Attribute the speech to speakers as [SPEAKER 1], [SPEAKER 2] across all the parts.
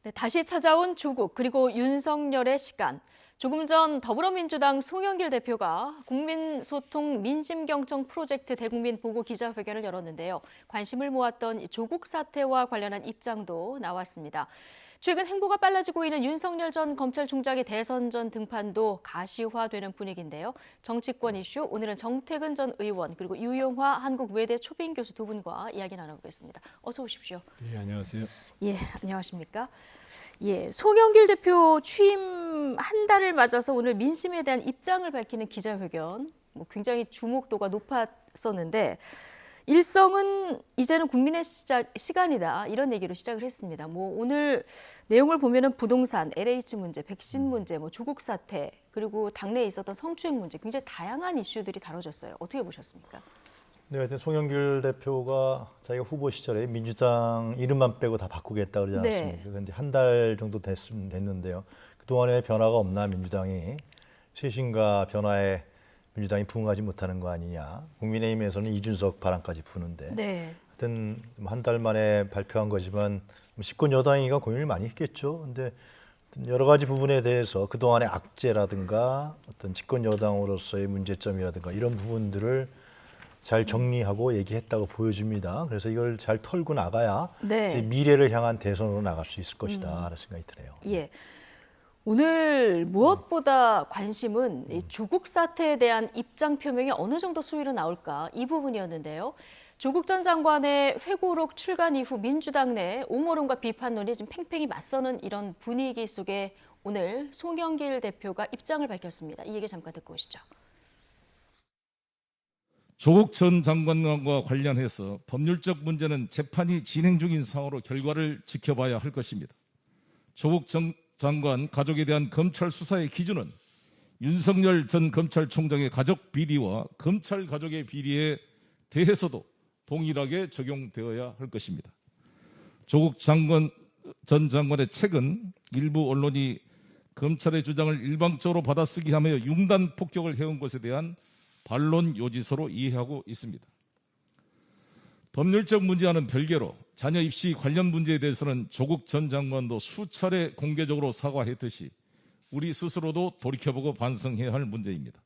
[SPEAKER 1] 네, 다시 찾아온 조국 그리고 윤석열의 시간. 조금 전 더불어민주당 송영길 대표가 국민소통 민심경청 프로젝트 대국민 보고 기자회견을 열었는데요. 관심을 모았던 조국 사태와 관련한 입장도 나왔습니다. 최근 행보가 빨라지고 있는 윤석열 전 검찰총장의 대선 전 등판도 가시화되는 분위기인데요. 정치권 이슈, 오늘은 정태근 전 의원 그리고 유용화 한국외대 초빙 교수 두 분과 이야기 나눠보겠습니다. 어서 오십시오.
[SPEAKER 2] 예, 안녕하세요.
[SPEAKER 1] 예, 안녕하십니까? 예, 송영길 대표 취임 한 달을 맞아서 오늘 민심에 대한 입장을 밝히는 기자회견, 굉장히 주목도가 높았었는데 일성은 이제는 국민의 시간이다 이런 얘기로 시작을 했습니다. 오늘 내용을 보면은 부동산, LH 문제, 백신 문제, 조국 사태 그리고 당내에 있었던 성추행 문제 굉장히 다양한 이슈들이 다뤄졌어요. 어떻게 보셨습니까?
[SPEAKER 2] 네, 하여튼 송영길 대표가 자기가 후보 시절에 민주당 이름만 빼고 다 바꾸겠다 그러지 않았습니까? 그런데 한 달 정도 됐는데요. 그동안에 변화가 없나 민주당이 쇄신과 변화에 민주당이 부응하지 못하는 거 아니냐. 국민의힘에서는 이준석 발언까지 푸는데 하여튼 한 달 만에 발표한 거지만 집권 여당이니까 고민을 많이 했겠죠. 근데 여러 가지 부분에 대해서 그동안의 악재라든가 어떤 집권 여당으로서의 문제점이라든가 이런 부분들을 잘 정리하고 얘기했다고 보여집니다. 그래서 이걸 잘 털고 나가야 이제 미래를 향한 대선으로 나갈 수 있을 것이다 라는 생각이 드네요.
[SPEAKER 1] 예. 오늘 무엇보다 관심은 이 조국 사태에 대한 입장 표명이 어느 정도 수위로 나올까 이 부분이었는데요. 조국 전 장관의 회고록 출간 이후 민주당 내 옹호론과 비판론이 지금 팽팽히 맞서는 이런 분위기 속에 오늘 송영길 대표가 입장을 밝혔습니다. 이 얘기 잠깐 듣고 오시죠.
[SPEAKER 3] 조국 전 장관과 관련해서 법률적 문제는 재판이 진행 중인 상황으로 결과를 지켜봐야 할 것입니다. 조국 전 장관 가족에 대한 검찰 수사의 기준은 윤석열 전 검찰총장의 가족 비리와 검찰 가족의 비리에 대해서도 동일하게 적용되어야 할 것입니다. 조국 전 장관의 최근 일부 언론이 검찰의 주장을 일방적으로 받아쓰기 하며 융단 폭격을 해온 것에 대한 반론 요지서로 이해하고 있습니다. 법률적 문제와는 별개로 자녀 입시 관련 문제에 대해서는 조국 전 장관도 수차례 공개적으로 사과했듯이 우리 스스로도 돌이켜보고 반성해야 할 문제입니다.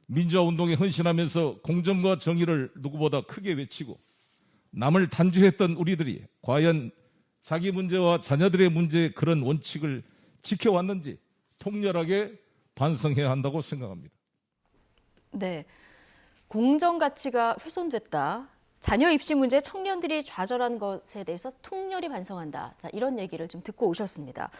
[SPEAKER 3] 민주화 운동에 헌신하면서 공정과 정의를 누구보다 크게 외치고 남을 단죄했던 우리들이 과연 자기 문제와 자녀들의 문제에 그런 원칙을 지켜왔는지 통렬하게 반성해야 한다고 생각합니다.
[SPEAKER 1] 네, 공정 가치가 훼손됐다. 자녀 입시 문제 청년들이 좌절한 것에 대해서 통렬히 반성한다. 자, 이런 얘기를 좀 듣고 오셨습니다.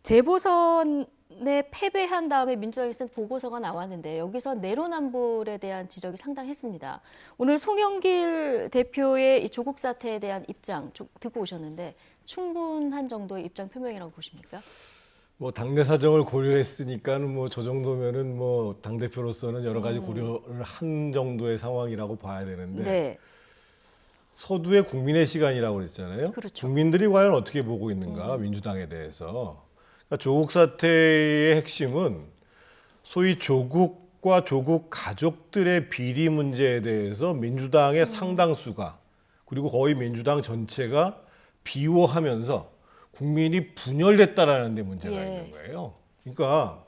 [SPEAKER 1] 재보선에 패배한 다음에 민주당에서 보고서가 나왔는데 여기서 내로남불에 대한 지적이 상당했습니다. 오늘 송영길 대표의 이 조국 사태에 대한 입장 듣고 오셨는데 충분한 정도의 입장 표명이라고 보십니까?
[SPEAKER 4] 당내 사정을 고려했으니까는 저 정도면은 당 대표로서는 여러 가지 고려를 한 정도의 상황이라고 봐야 되는데 서두에 국민의 시간이라고 그랬잖아요.
[SPEAKER 1] 그렇죠.
[SPEAKER 4] 국민들이 과연 어떻게 보고 있는가 민주당에 대해서. 그러니까 조국 사태의 핵심은 소위 조국과 조국 가족들의 비리 문제에 대해서 민주당의 상당수가 그리고 거의 민주당 전체가 비호하면서 국민이 분열됐다라는 데 문제가 있는 거예요. 그러니까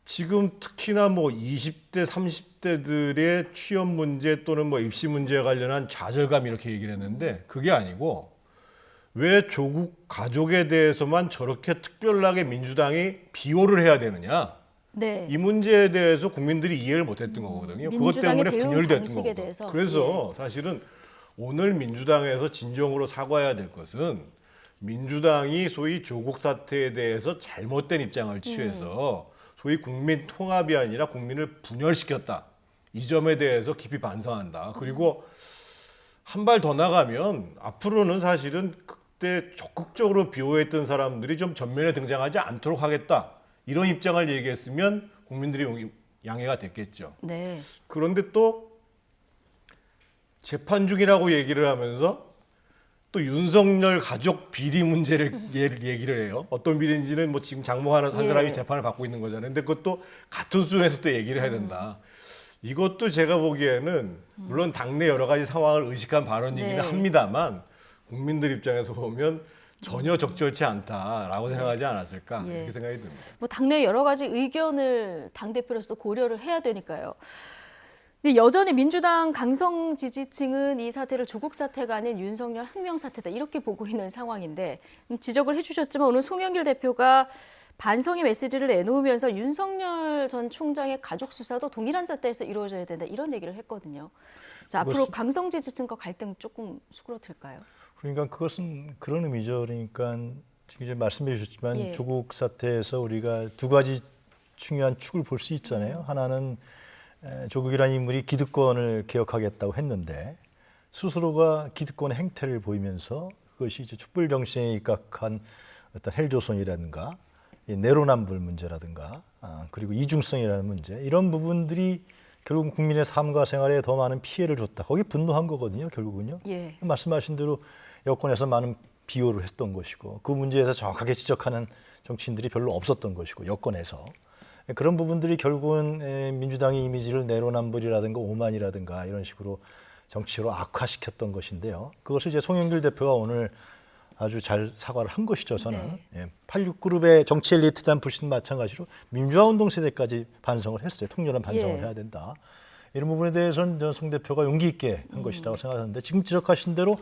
[SPEAKER 4] 지금 특히나 20대, 30대들의 취업 문제 또는 입시 문제에 관련한 좌절감 이렇게 얘기를 했는데 그게 아니고 왜 조국 가족에 대해서만 저렇게 특별하게 민주당이 비호를 해야 되느냐. 이 문제에 대해서 국민들이 이해를 못했던 거거든요. 그것 때문에 분열됐던 거고. 그래서 사실은 오늘 민주당에서 진정으로 사과해야 될 것은 민주당이 소위 조국 사태에 대해서 잘못된 입장을 취해서 소위 국민 통합이 아니라 국민을 분열시켰다. 이 점에 대해서 깊이 반성한다. 그리고 한 발 더 나가면 앞으로는 사실은 그때 적극적으로 비호했던 사람들이 좀 전면에 등장하지 않도록 하겠다. 이런 입장을 얘기했으면 국민들이 양해가 됐겠죠. 그런데 또 재판 중이라고 얘기를 하면서 또 윤석열 가족 비리 문제를 얘기를 해요. 어떤 비리인지는 지금 장모 한 사람이 재판을 받고 있는 거잖아요. 근데 그것도 같은 수준에서 또 얘기를 해야 된다. 이것도 제가 보기에는 물론 당내 여러 가지 상황을 의식한 발언이기는 합니다만 국민들 입장에서 보면 전혀 적절치 않다라고 생각하지 않았을까
[SPEAKER 1] 예.
[SPEAKER 4] 이렇게 생각이 듭니다.
[SPEAKER 1] 뭐 당내 여러 가지 의견을 당대표로서 고려를 해야 되니까요. 근데 여전히 민주당 강성 지지층은 이 사태를 조국 사태가 아닌 윤석열 항명 사태다 이렇게 보고 있는 상황인데 지적을 해주셨지만 오늘 송영길 대표가 반성의 메시지를 내놓으면서 윤석열 전 총장의 가족 수사도 동일한 잣대에서 이루어져야 된다 이런 얘기를 했거든요. 자, 앞으로 강성 지지층과 갈등 조금 수그러들까요?
[SPEAKER 2] 그러니까 그것은 그런 의미죠. 그러니까 지금 이제 말씀해 주셨지만
[SPEAKER 1] 예.
[SPEAKER 2] 조국 사태에서 우리가 두 가지 중요한 축을 볼 수 있잖아요. 하나는 조국이라는 인물이 기득권을 개혁하겠다고 했는데 스스로가 기득권의 행태를 보이면서 그것이 이제 촛불 정신에 입각한 어떤 헬조선이라든가 내로남불 문제라든가 그리고 이중성이라는 문제 이런 부분들이 결국 국민의 삶과 생활에 더 많은 피해를 줬다. 거기 분노한 거거든요. 결국은요.
[SPEAKER 1] 예.
[SPEAKER 2] 말씀하신 대로 여권에서 많은 비호를 했던 것이고 그 문제에서 정확하게 지적하는 정치인들이 별로 없었던 것이고 여권에서 그런 부분들이 결국은 민주당의 이미지를 내로남불이라든가 오만이라든가 이런 식으로 정치로 악화시켰던 것인데요. 그것을 이제 송영길 대표가 오늘 아주 잘 사과를 한 것이죠. 저는
[SPEAKER 1] 네.
[SPEAKER 2] 86그룹의 정치 엘리트단 불신 마찬가지로 민주화 운동 세대까지 반성을 했어요. 통렬한 반성을
[SPEAKER 1] 예.
[SPEAKER 2] 해야 된다. 이런 부분에 대해서는 송 대표가 용기 있게 한 것이라고 생각하는데 지금 지적하신 대로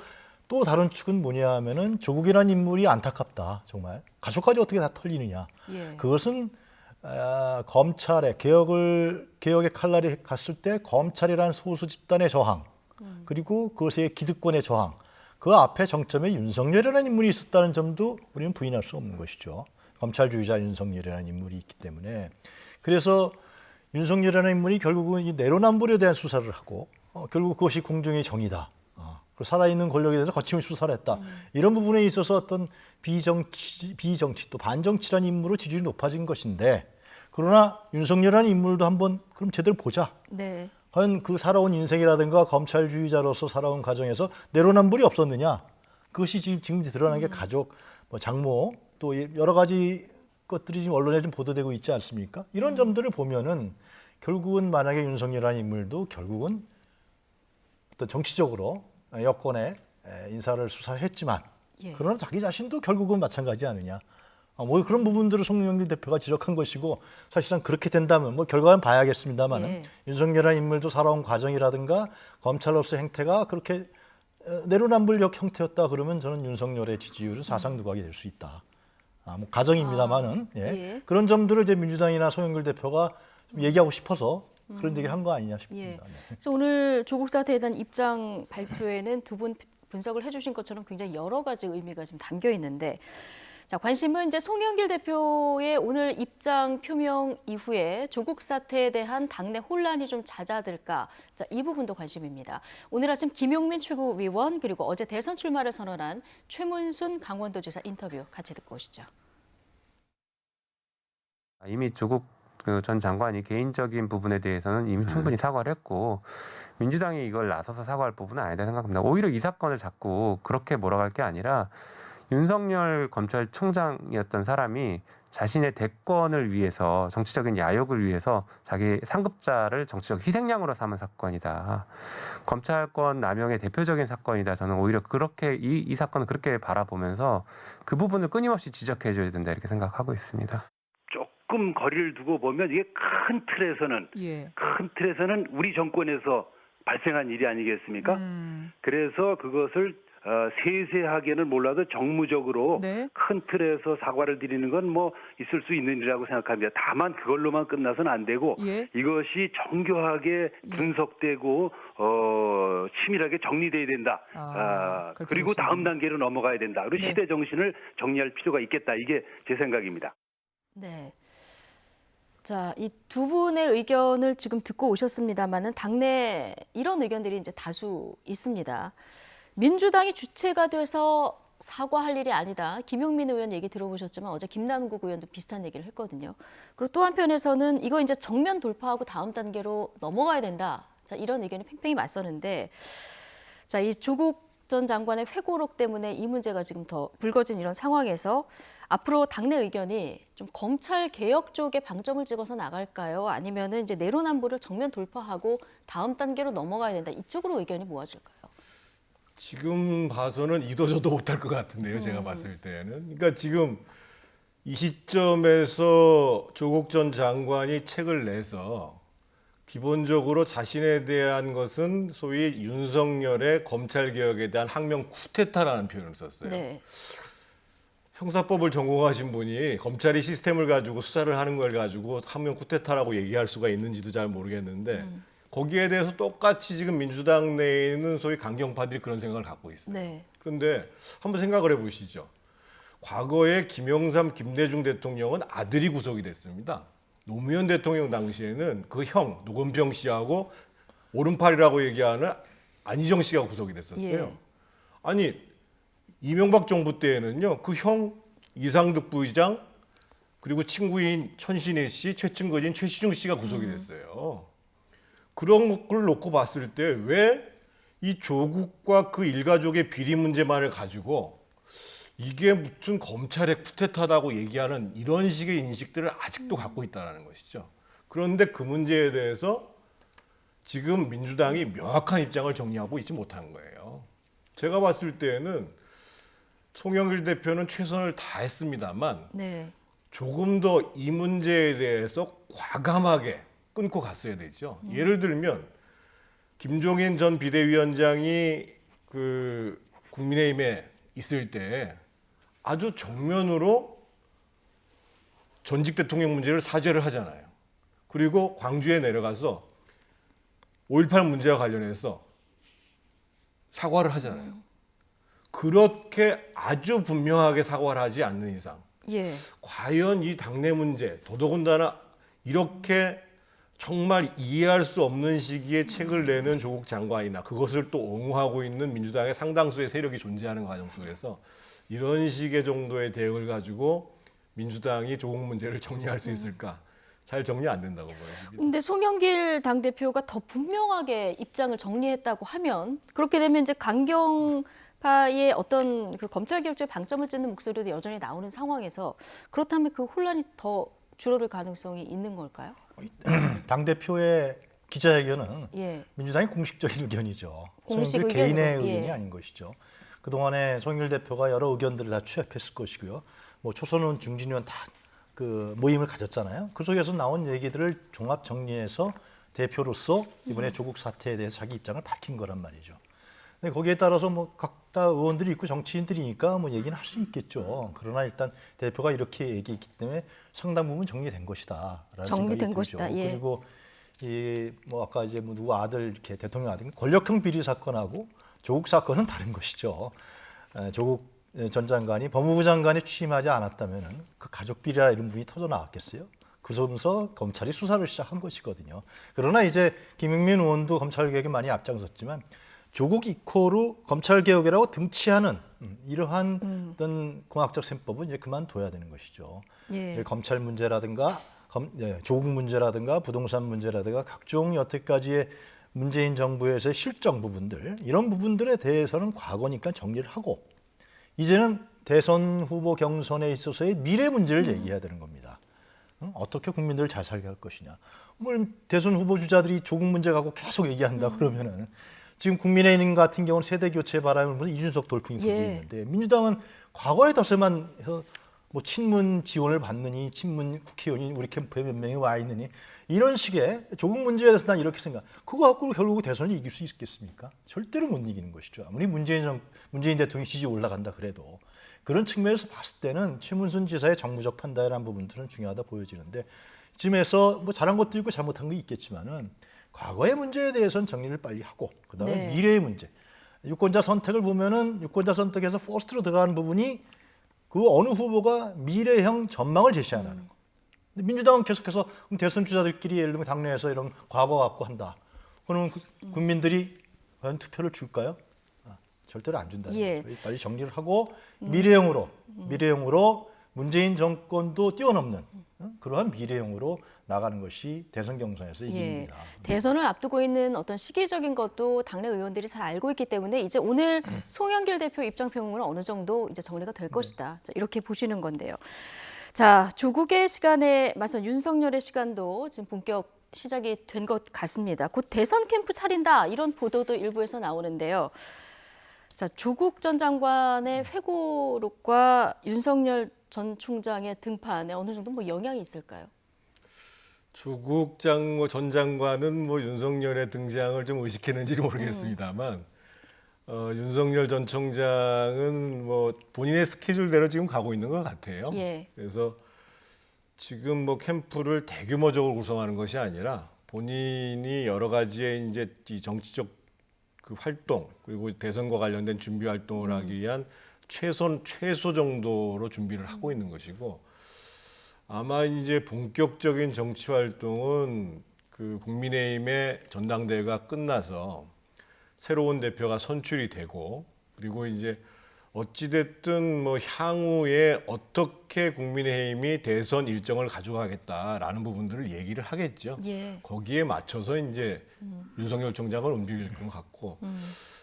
[SPEAKER 2] 또 다른 축은 뭐냐 하면은 조국이라는 인물이 안타깝다. 정말 가족까지 어떻게 다 털리느냐.
[SPEAKER 1] 예.
[SPEAKER 2] 그것은 검찰의 개혁의 칼날이 갔을 때 검찰이라는 소수 집단의 저항 그리고 그것의 기득권의 저항 그 앞에 정점에 윤석열이라는 인물이 있었다는 점도 우리는 부인할 수 없는 것이죠. 검찰주의자 윤석열이라는 인물이 있기 때문에 그래서 윤석열이라는 인물이 결국은 이 내로남불에 대한 수사를 하고 결국 그것이 공정의 정의다. 그리고 살아있는 권력에 대해서 거침없이 수사를 했다. 이런 부분에 있어서 어떤 비정치 또 반정치라는 인물로 지지율이 높아진 것인데 그러나 윤석열이라는 인물도 한번 그럼 제대로 보자.
[SPEAKER 1] 네.
[SPEAKER 2] 과연 그 살아온 인생이라든가 검찰주의자로서 살아온 과정에서 내로남불이 없었느냐? 그것이 지금 드러난 게 가족, 뭐 장모 또 여러 가지 것들이 지금 언론에 좀 보도되고 있지 않습니까? 이런 점들을 보면은 결국은 만약에 윤석열이라는 인물도 결국은 어떤 정치적으로 여권의 인사를 수사했지만
[SPEAKER 1] 예.
[SPEAKER 2] 그러나 자기 자신도 결국은 마찬가지 아니냐. 뭐 그런 부분들을 송영길 대표가 지적한 것이고 사실상 그렇게 된다면 뭐 결과는 봐야겠습니다만
[SPEAKER 1] 예.
[SPEAKER 2] 윤석열이라는 인물도 살아온 과정이라든가 검찰로서의 행태가 그렇게 내로남불적 형태였다 그러면 저는 윤석열의 지지율은 사상 누각이 될 수 있다. 뭐 가정입니다만은
[SPEAKER 1] 예.
[SPEAKER 2] 그런 점들을 이제 민주당이나 송영길 대표가 좀 얘기하고 싶어서 그런 얘기를 한 거 아니냐 싶습니다.
[SPEAKER 1] 예.
[SPEAKER 2] 네.
[SPEAKER 1] 그래서 오늘 조국 사태에 대한 입장 발표에는 두 분 분석을 해주신 것처럼 굉장히 여러 가지 의미가 지금 담겨 있는데 자, 관심은 이제 송영길 대표의 오늘 입장 표명 이후에 조국 사태에 대한 당내 혼란이 좀 잦아들까? 자, 이 부분도 관심입니다. 오늘 아침 김용민 최고위원 그리고 어제 대선 출마를 선언한 최문순 강원도지사 인터뷰 같이 듣고 오시죠.
[SPEAKER 5] 이미 조국 전 장관이 개인적인 부분에 대해서는 이미 충분히 사과를 했고 민주당이 이걸 나서서 사과할 부분은 아니다 생각합니다. 오히려 이 사건을 자꾸 그렇게 몰아갈 게 아니라 윤석열 검찰총장이었던 사람이 자신의 대권을 위해서 정치적인 야욕을 위해서 자기 상급자를 정치적 희생양으로 삼은 사건이다. 검찰권 남용의 대표적인 사건이다. 저는 오히려 그렇게 이 사건을 그렇게 바라보면서 그 부분을 끊임없이 지적해 줘야 된다 이렇게 생각하고 있습니다.
[SPEAKER 6] 조금 거리를 두고 보면 이게 큰 틀에서는 우리 정권에서 발생한 일이 아니겠습니까? 그래서 그것을 세세하게는 몰라도 정무적으로
[SPEAKER 7] 네.
[SPEAKER 6] 큰 틀에서 사과를 드리는 건 뭐 있을 수 있는 일이라고 생각합니다. 다만 그걸로만 끝나서는 안 되고
[SPEAKER 7] 예.
[SPEAKER 6] 이것이 정교하게 분석되고 치밀하게 정리돼야 된다.
[SPEAKER 7] 그렇게
[SPEAKER 6] 그리고
[SPEAKER 7] 보시군요.
[SPEAKER 6] 다음 단계로 넘어가야 된다. 그리고
[SPEAKER 7] 네.
[SPEAKER 6] 시대 정신을 정리할 필요가 있겠다. 이게 제 생각입니다.
[SPEAKER 1] 네. 자, 이 두 분의 의견을 지금 듣고 오셨습니다만은 당내 이런 의견들이 이제 다수 있습니다. 민주당이 주체가 돼서 사과할 일이 아니다. 김용민 의원 얘기 들어보셨지만 어제 김남국 의원도 비슷한 얘기를 했거든요. 그리고 또 한편에서는 이거 이제 정면 돌파하고 다음 단계로 넘어가야 된다. 자, 이런 의견이 팽팽히 맞서는데 자, 이 조국 전 장관의 회고록 때문에 이 문제가 지금 더 불거진 이런 상황에서 앞으로 당내 의견이 좀 검찰 개혁 쪽에 방점을 찍어서 나갈까요? 아니면은 이제 내로남불을 정면 돌파하고 다음 단계로 넘어가야 된다. 이쪽으로 의견이 모아질까요?
[SPEAKER 4] 지금 봐서는 이도저도 못할 것 같은데요. 제가 봤을 때는. 그러니까 지금 이 시점에서 조국 전 장관이 책을 내서 기본적으로 자신에 대한 것은 소위 윤석열의 검찰개혁에 대한 항명 쿠데타라는 표현을 썼어요.
[SPEAKER 1] 네.
[SPEAKER 4] 형사법을 전공하신 분이 검찰이 시스템을 가지고 수사를 하는 걸 가지고 항명 쿠데타라고 얘기할 수가 있는지도 잘 모르겠는데 거기에 대해서 똑같이 지금 민주당 내에 있는 소위 강경파들이 그런 생각을 갖고 있어요.
[SPEAKER 1] 네.
[SPEAKER 4] 그런데 한번 생각을 해보시죠. 과거에 김영삼, 김대중 대통령은 아들이 구속이 됐습니다. 노무현 대통령 당시에는 그 형 노건평 씨하고 오른팔이라고 얘기하는 안희정 씨가 구속이 됐었어요.
[SPEAKER 1] 예.
[SPEAKER 4] 아니 이명박 정부 때에는요, 그 형 이상득 부의장 그리고 친구인 천신혜 씨, 최측근인 최시중 씨가 구속이 됐어요. 그런 걸 놓고 봤을 때 왜 이 조국과 그 일가족의 비리 문제만을 가지고 이게 무슨 검찰의 쿠데타다고 얘기하는 이런 식의 인식들을 아직도 갖고 있다는 것이죠. 그런데 그 문제에 대해서 지금 민주당이 명확한 입장을 정리하고 있지 못한 거예요. 제가 봤을 때는 송영길 대표는 최선을 다했습니다만
[SPEAKER 1] 네.
[SPEAKER 4] 조금 더 이 문제에 대해서 과감하게 끊고 갔어야 되죠. 예를 들면 김종인 전 비대위원장이 그 국민의힘에 있을 때 아주 정면으로 전직 대통령 문제를 사죄를 하잖아요. 그리고 광주에 내려가서 5.18 문제와 관련해서 사과를 하잖아요. 그렇게 아주 분명하게 사과를 하지 않는 이상
[SPEAKER 1] 예.
[SPEAKER 4] 과연 이 당내 문제, 더더군다나 이렇게 정말 이해할 수 없는 시기에 책을 내는 조국 장관이나 그것을 또 옹호하고 있는 민주당의 상당수의 세력이 존재하는 과정 속에서 이런 식의 정도의 대응을 가지고 민주당이 조국 문제를 정리할 수 있을까? 잘 정리 안 된다고 보여집니다.
[SPEAKER 1] 근데 송영길 당대표가 더 분명하게 입장을 정리했다고 하면 그렇게 되면 이제 강경파의 어떤 그 검찰개혁의 방점을 찍는 목소리도 여전히 나오는 상황에서 그렇다면 그 혼란이 더 줄어들 가능성이 있는 걸까요?
[SPEAKER 2] 당대표의 기자회견은
[SPEAKER 1] 예.
[SPEAKER 2] 민주당의 공식적인 의견이죠.
[SPEAKER 1] 공식
[SPEAKER 2] 송영길 개인의
[SPEAKER 1] 의견으로, 예.
[SPEAKER 2] 의견이 아닌 것이죠. 그동안에 송영길 대표가 여러 의견들을 다 취합했을 것이고요. 뭐 초선의원, 중진의원 다 그 모임을 가졌잖아요. 그 속에서 나온 얘기들을 종합 정리해서 대표로서 이번에 조국 사태에 대해서 자기 입장을 밝힌 거란 말이죠. 근데 거기에 따라서 뭐 각다 의원들이 있고 정치인들이니까 뭐 얘기는 할 수 있겠죠. 그러나 일단 대표가 이렇게 얘기했기 때문에 상당 부분 정리된 것이다.
[SPEAKER 1] 정리된 것이다. 예.
[SPEAKER 2] 그리고 이 뭐 아까 이제 뭐 누구 아들 이렇게 대통령 아들 권력형 비리 사건하고 조국 사건은 다른 것이죠. 조국 전 장관이 법무부 장관에 취임하지 않았다면은 그 가족 비리라 이런 부분이 터져 나왔겠어요. 그러면서 검찰이 수사를 시작한 것이거든요. 그러나 이제 김용민 의원도 검찰개혁에 많이 앞장섰지만 조국 이코르 검찰개혁이라고 등치하는 이러한 어떤 공학적 셈법은 이제 그만둬야 되는 것이죠.
[SPEAKER 1] 예.
[SPEAKER 2] 이제 검찰 문제라든가 조국 문제라든가 부동산 문제라든가 각종 여태까지의 문재인 정부에서의 실정 부분들 이런 부분들에 대해서는 과거니까 정리를 하고 이제는 대선 후보 경선에 있어서의 미래 문제를 얘기해야 되는 겁니다. 어떻게 국민들을 잘 살게 할 것이냐. 뭘 대선 후보 주자들이 조국 문제 갖고 계속 얘기한다 그러면은 지금 국민의힘 같은 경우는 세대 교체 바람을 보면 이준석 돌풍이 불고
[SPEAKER 1] 예.
[SPEAKER 2] 있는데 민주당은 과거에 덧서만 해서 뭐 친문 지원을 받느니 친문 국회의원이 우리 캠프에 몇 명이 와 있느니 이런 식의 조국 문제에 대해서 난 이렇게 생각. 그거 갖고 결국 대선을 이길 수 있겠습니까? 절대로 못 이기는 것이죠. 아무리 문재인 대통령 지지 올라간다 그래도 그런 측면에서 봤을 때는 최문순 지사의 정무적 판단이라는 부분들은 중요하다 보여지는데 이쯤에서 뭐 잘한 것도 있고 잘못한 거 있겠지만은 과거의 문제에 대해서는 정리를 빨리 하고 그다음에
[SPEAKER 1] 네.
[SPEAKER 2] 미래의 문제. 유권자 선택을 보면은 유권자 선택에서 퍼스트로 들어가는 부분이 그 어느 후보가 미래형 전망을 제시하는 거. 근데 민주당은 계속해서 대선 주자들끼리 예를 들면 당내에서 이런 과거 갖고 한다. 그러면 국민들이 과연 투표를 줄까요? 절대로 안 준다는
[SPEAKER 1] 예.
[SPEAKER 2] 거죠. 빨리 정리를 하고 미래형으로 문재인 정권도 뛰어넘는 그러한 미래형으로 나가는 것이 대선 경선에서 이깁니다.
[SPEAKER 1] 대선을 앞두고 있는 어떤 시기적인 것도 당내 의원들이 잘 알고 있기 때문에 이제 오늘 송영길 대표 입장 표명은 어느 정도 이제 정리가 될 것이다. 자, 이렇게 보시는 건데요. 자, 조국의 시간에 맞선 윤석열의 시간도 지금 본격 시작이 된 것 같습니다. 곧 대선 캠프 차린다 이런 보도도 일부에서 나오는데요. 자, 조국 전 장관의 회고록과 윤석열 전 총장의 등판에 어느 정도 뭐 영향이 있을까요?
[SPEAKER 4] 조국 전 장관은 뭐 윤석열의 등장을 좀 의식했는지는 모르겠습니다만 윤석열 전 총장은 뭐 본인의 스케줄대로 지금 가고 있는 것 같아요.
[SPEAKER 1] 예.
[SPEAKER 4] 그래서 지금 뭐 캠프를 대규모적으로 구성하는 것이 아니라 본인이 여러 가지의 이제 이 정치적 그 활동 그리고 대선과 관련된 준비 활동을 하기 위한 최소 정도로 준비를 하고 있는 것이고 아마 이제 본격적인 정치 활동은 그 국민의힘의 전당대회가 끝나서 새로운 대표가 선출이 되고 그리고 이제 어찌됐든 뭐 향후에 어떻게 국민의힘이 대선 일정을 가져가겠다라는 부분들을 얘기를 하겠죠.
[SPEAKER 1] 예.
[SPEAKER 4] 거기에 맞춰서 이제 윤석열 총장을 움직일 것 같고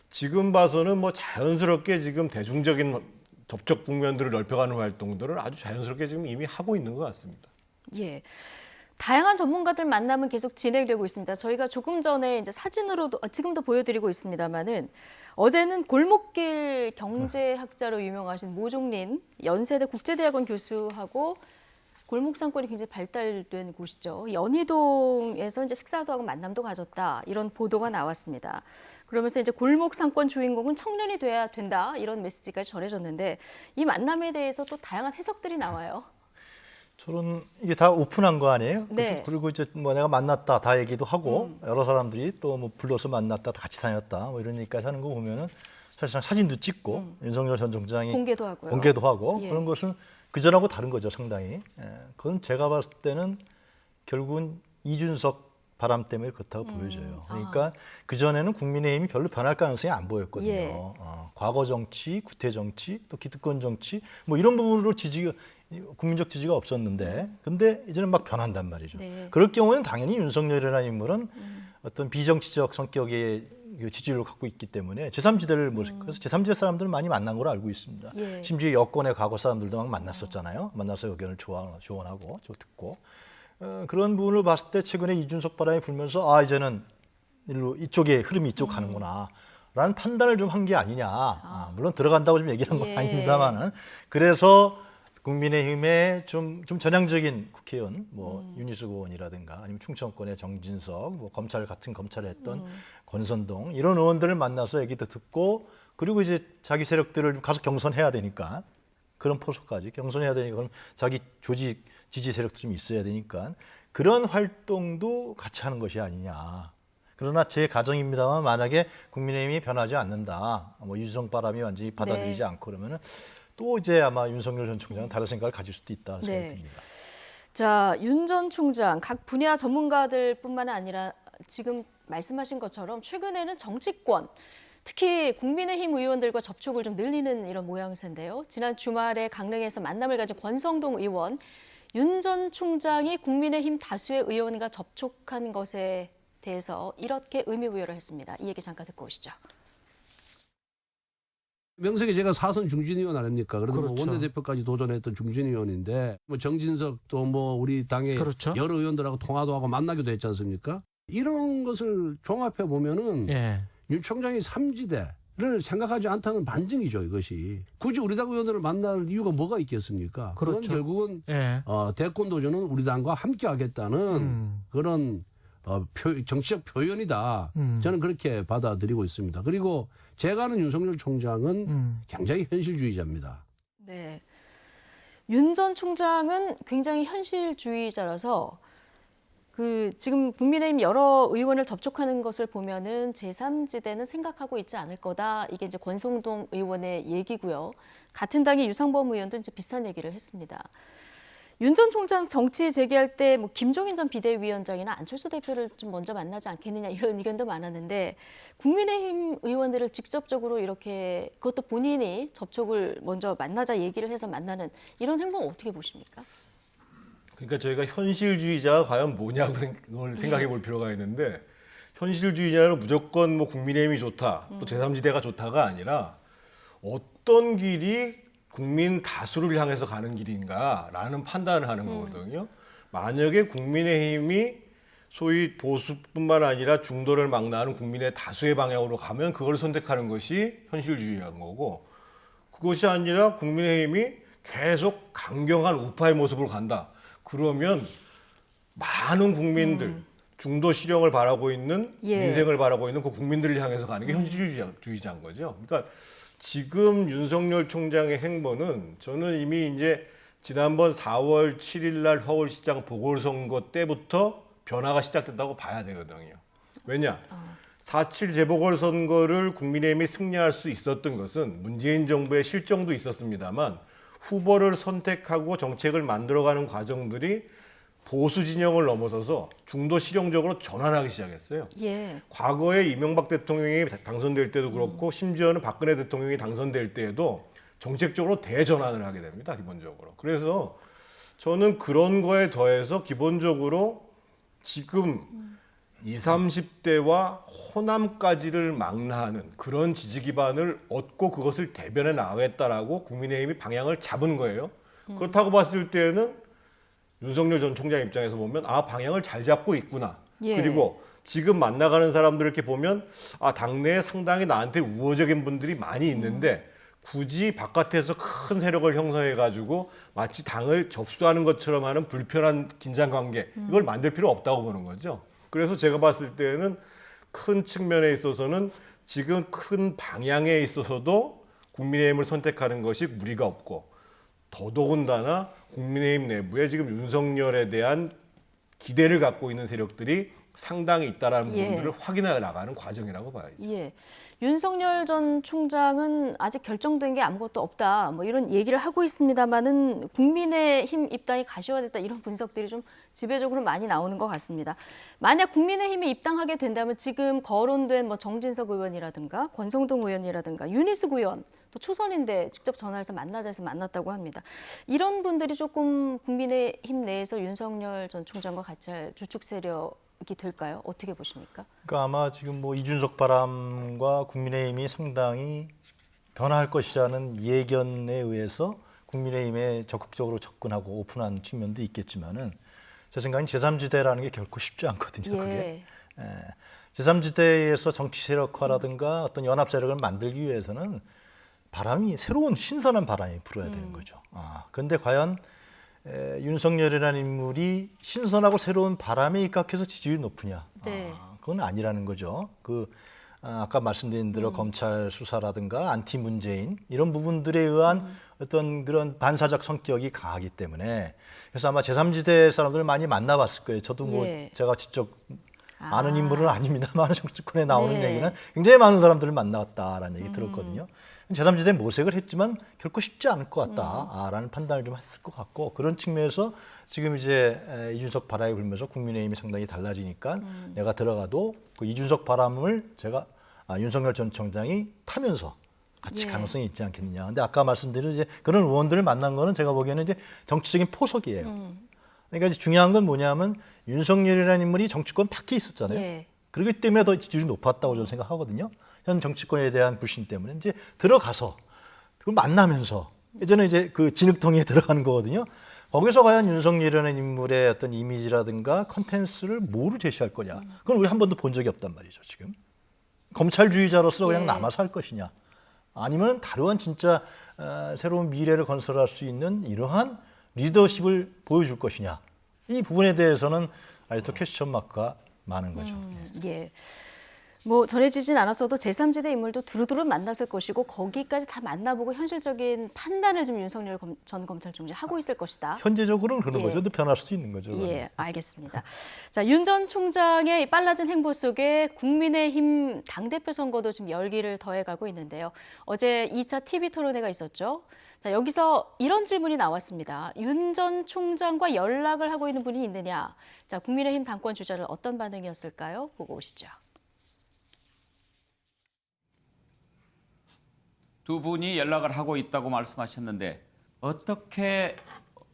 [SPEAKER 4] 지금 봐서는 뭐 자연스럽게 지금 대중적인 접촉 국면들을 넓혀가는 활동들을 아주 자연스럽게 지금 이미 하고 있는 것 같습니다.
[SPEAKER 1] 예. 다양한 전문가들 만남은 계속 진행되고 있습니다. 저희가 조금 전에 이제 사진으로도 지금도 보여드리고 있습니다만은 어제는 골목길 경제학자로 유명하신 모종린 연세대 국제대학원 교수하고 골목 상권이 굉장히 발달된 곳이죠. 연희동에서 이제 식사도 하고 만남도 가졌다 이런 보도가 나왔습니다. 그러면서 이제 골목 상권 주인공은 청년이 돼야 된다 이런 메시지까지 전해졌는데 이 만남에 대해서 또 다양한 해석들이 나와요.
[SPEAKER 2] 저는 이게 다 오픈한 거 아니에요?
[SPEAKER 1] 네.
[SPEAKER 2] 그리고 이제 뭐 내가 만났다 다 얘기도 하고 여러 사람들이 또 뭐 불러서 만났다 같이 다녔다 뭐 이러니까 하는 거 보면은 사실상 사진도 찍고 윤석열 전 총장이
[SPEAKER 1] 공개도 하고요.
[SPEAKER 2] 공개도 하고
[SPEAKER 1] 예.
[SPEAKER 2] 그런 것은 그 전하고 다른 거죠 상당히. 예. 그건 제가 봤을 때는 결국은 이준석 바람 때문에 그렇다고 보여져요. 그러니까 그 전에는 국민의힘이 별로 변할 가능성이 안 보였거든요.
[SPEAKER 1] 예.
[SPEAKER 2] 과거 정치, 구태 정치, 또 기득권 정치 뭐 이런 부분으로 국민적 지지가 없었는데 근데 이제는 막 변한단 말이죠.
[SPEAKER 1] 네.
[SPEAKER 2] 그럴 경우에는 당연히 윤석열이라는 인물은 어떤 비정치적 성격의 지지를 갖고 있기 때문에 제3지대를 그래서 제3지대 사람들을 많이 만난 걸로 알고 있습니다.
[SPEAKER 1] 예.
[SPEAKER 2] 심지어 여권의 과거 사람들도 막 만났었잖아요. 만나서 의견을 조언하고 듣고 그런 부분을 봤을 때 최근에 이준석 바람이 불면서 이제는 이쪽에 흐름이 이쪽 가는구나. 라는 판단을 좀 한 게 아니냐. 물론 들어간다고 좀 얘기한 건
[SPEAKER 1] 예.
[SPEAKER 2] 아닙니다만은 그래서 국민의힘의 좀 전향적인 국회의원, 뭐 윤희숙 의원이라든가 아니면 충청권의 정진석, 뭐 같은 검찰에 했던 권선동 이런 의원들을 만나서 얘기도 듣고 그리고 이제 자기 세력들을 좀 가서 경선해야 되니까 그런 포석까지 경선해야 되니까 그럼 자기 조직 지지 세력도 좀 있어야 되니까 그런 활동도 같이 하는 것이 아니냐. 그러나 제 가정입니다만 만약에 국민의힘이 변하지 않는다, 뭐 유성 바람이 완전히 받아들이지
[SPEAKER 1] 네.
[SPEAKER 2] 않고 그러면은 또 이제 아마 윤석열 전 총장은 다른 생각을 가질 수도 있다 생각이
[SPEAKER 1] 네.
[SPEAKER 2] 듭니다.
[SPEAKER 1] 자, 윤 전 총장 각 분야 전문가들뿐만 아니라 지금 말씀하신 것처럼 최근에는 정치권 특히 국민의힘 의원들과 접촉을 좀 늘리는 이런 모양새인데요. 지난 주말에 강릉에서 만남을 가진 권성동 의원, 윤 전 총장이 국민의힘 다수의 의원과 접촉한 것에 대해서 이렇게 의미부여를 했습니다. 이 얘기 잠깐 듣고 오시죠.
[SPEAKER 7] 명색이 제가 사선 중진위원 아닙니까? 그래도
[SPEAKER 8] 그렇죠.
[SPEAKER 7] 뭐 원내대표까지 도전했던 중진위원인데 뭐 정진석 또 뭐 우리 당의
[SPEAKER 8] 그렇죠.
[SPEAKER 7] 여러 의원들하고 통화도 하고 만나기도 했지 않습니까? 이런 것을 종합해 보면은
[SPEAKER 8] 예.
[SPEAKER 7] 윤 총장이 삼지대를 생각하지 않다는 반증이죠, 이것이. 굳이 우리 당 의원들을 만날 이유가 뭐가 있겠습니까? 그건
[SPEAKER 8] 그렇죠.
[SPEAKER 7] 결국은
[SPEAKER 8] 예.
[SPEAKER 7] 대권 도전은 우리 당과 함께 하겠다는 그런 정치적 표현이다. 저는 그렇게 받아들이고 있습니다. 그리고 제가 아는 윤석열 총장은 굉장히 현실주의자입니다.
[SPEAKER 1] 네, 윤 전 총장은 굉장히 현실주의자라서 지금 국민의힘 여러 의원을 접촉하는 것을 보면은 제3지대는 생각하고 있지 않을 거다. 이게 이제 권성동 의원의 얘기고요. 같은 당의 유상범 의원도 이제 비슷한 얘기를 했습니다. 윤 전 총장 정치 재개할 때 뭐 김종인 전 비대위원장이나 안철수 대표를 좀 먼저 만나지 않겠느냐 이런 의견도 많았는데 국민의힘 의원들을 직접적으로 이렇게 그것도 본인이 접촉을 먼저 만나자 얘기를 해서 만나는 이런 행동 어떻게 보십니까?
[SPEAKER 4] 그러니까 저희가 현실주의자가 과연 뭐냐고 생각해 볼 필요가 있는데 현실주의자는 무조건 뭐 국민의힘이 좋다, 또 제3지대가 좋다가 아니라 어떤 길이 국민 다수를 향해서 가는 길인가라는 판단을 하는 거거든요. 만약에 국민의힘이 소위 보수뿐만 아니라 중도를 망라하는 국민의 다수의 방향으로 가면 그걸 선택하는 것이 현실주의한 거고, 그것이 아니라 국민의힘이 계속 강경한 우파의 모습으로 간다. 그러면 많은 국민들, 중도 실형을 바라고 있는,
[SPEAKER 1] 예.
[SPEAKER 4] 민생을 바라고 있는 그 국민들을 향해서 가는 게 현실주의자인 거죠. 그러니까 지금 윤석열 총장의 행보는 저는 이미 이제 지난번 4월 7일 날 서울시장 보궐선거 때부터 변화가 시작됐다고 봐야 되거든요. 왜냐? 4.7 재보궐선거를 국민의힘이 승리할 수 있었던 것은 문재인 정부의 실정도 있었습니다만 후보를 선택하고 정책을 만들어가는 과정들이 보수 진영을 넘어서서 중도 실용적으로 전환하기 시작했어요.
[SPEAKER 1] 예.
[SPEAKER 4] 과거에 이명박 대통령이 당선될 때도 그렇고 심지어는 박근혜 대통령이 당선될 때에도 정책적으로 대전환을 하게 됩니다. 기본적으로. 그래서 저는 그런 거에 더해서 기본적으로 지금 20, 30대와 호남까지를 망라하는 그런 지지 기반을 얻고 그것을 대변해 나가겠다라고 국민의힘이 방향을 잡은 거예요. 그렇다고 봤을 때는 윤석열 전 총장 입장에서 보면 아, 방향을 잘 잡고 있구나.
[SPEAKER 1] 예.
[SPEAKER 4] 그리고 지금 만나가는 사람들 이렇게 보면 아, 당내에 상당히 나한테 우호적인 분들이 많이 있는데 굳이 바깥에서 큰 세력을 형성해가지고 마치 당을 접수하는 것처럼 하는 불편한 긴장관계 이걸 만들 필요 없다고 보는 거죠. 그래서 제가 봤을 때는 큰 측면에 있어서는 지금 큰 방향에 있어서도 국민의힘을 선택하는 것이 무리가 없고 더더군다나 국민의힘 내부에 지금 윤석열에 대한 기대를 갖고 있는 세력들이 상당히 있다라는
[SPEAKER 1] 예.
[SPEAKER 4] 부분들을 확인해 나가는 과정이라고 봐야죠.
[SPEAKER 1] 예. 윤석열 전 총장은 아직 결정된 게 아무것도 없다. 뭐 이런 얘기를 하고 있습니다만은 국민의힘 입당이 가시화됐다 이런 분석들이 좀 지배적으로 많이 나오는 것 같습니다. 만약 국민의힘에 입당하게 된다면 지금 거론된 뭐 정진석 의원이라든가 권성동 의원이라든가 유니스 의원 또 초선인데 직접 전화해서 만나자 해서 만났다고 합니다. 이런 분들이 조금 국민의힘 내에서 윤석열 전 총장과 같이 할 주축 세력이 될까요? 어떻게 보십니까?
[SPEAKER 2] 그러니까 아마 지금 뭐 이준석 바람과 국민의힘이 상당히 변화할 것이라는 예견에 의해서 국민의힘에 적극적으로 접근하고 오픈한 측면도 있겠지만은 제 생각엔 제3지대라는 게 결코 쉽지 않거든요. 그게. 예. 제3지대에서 정치 세력화라든가 어떤 연합 세력을 만들기 위해서는 바람이 새로운 신선한 바람이 불어야 되는 거죠. 그런데 과연 윤석열이라는 인물이 신선하고 새로운 바람에 입각해서 지지율이 높으냐?
[SPEAKER 1] 네.
[SPEAKER 2] 그건 아니라는 거죠. 아까 말씀드린 대로 검찰 수사라든가 안티 문재인 이런 부분들에 의한 어떤 그런 반사적 성격이 강하기 때문에 그래서 아마 제3지대 사람들을 많이 만나봤을 거예요. 저도 뭐
[SPEAKER 1] 예.
[SPEAKER 2] 제가 직접 아는 인물은 아닙니다만 정치권에 나오는
[SPEAKER 1] 네.
[SPEAKER 2] 얘기는 굉장히 많은 사람들을 만나왔다라는 얘기 들었거든요. 제3지대에 모색을 했지만 결코 쉽지 않을 것 같다라는 판단을 좀 했을 것 같고 그런 측면에서 지금 이제 이준석 바람이 불면서 국민의힘이 상당히 달라지니까 내가 들어가도 그 이준석 바람을 제가 윤석열 전 총장이 타면서 같이
[SPEAKER 1] 예.
[SPEAKER 2] 가능성이 있지 않겠느냐. 근데 아까 말씀드린 이제 그런 의원들을 만난 거는 제가 보기에는 이제 정치적인 포석이에요. 그러니까 이제 중요한 건 뭐냐면 윤석열이라는 인물이 정치권 밖에 있었잖아요.
[SPEAKER 1] 예.
[SPEAKER 2] 그렇기 때문에 더 지지율이 높았다고 저는 생각하거든요. 현 정치권에 대한 불신 때문에 이제 들어가서 그걸 만나면서 예전에 이제 그 진흙통에 들어가는 거거든요. 거기서 과연 윤석열이라는 인물의 어떤 이미지라든가 컨텐츠를 뭐로 제시할 거냐. 그건 우리 한 번도 본 적이 없단 말이죠. 지금 검찰주의자로서 그냥
[SPEAKER 1] 예.
[SPEAKER 2] 남아서 할 것이냐. 아니면 다른 진짜 새로운 미래를 건설할 수 있는 이러한 리더십을 보여줄 것이냐. 이 부분에 대해서는 아직도 퀘스천 마크가 많은 거죠.
[SPEAKER 1] 예. 뭐 전해지진 않았어도 제3지대 인물도 두루두루 만났을 것이고 거기까지 다 만나보고 현실적인 판단을 좀 윤석열 전 검찰총장이 하고 있을 것이다.
[SPEAKER 2] 현재적으로는 그런
[SPEAKER 1] 예.
[SPEAKER 2] 거죠. 또 변할 수도 있는 거죠.
[SPEAKER 1] 예, 알겠습니다. 자, 윤 전 총장의 빨라진 행보 속에 국민의힘 당대표 선거도 지금 열기를 더해가고 있는데요. 어제 2차 TV 토론회가 있었죠. 자, 여기서 이런 질문이 나왔습니다. 윤 전 총장과 연락을 하고 있는 분이 있느냐? 자, 국민의힘 당권 주자는 어떤 반응이었을까요? 보고 오시죠.
[SPEAKER 8] 두 분이 연락을 하고 있다고 말씀하셨는데 어떻게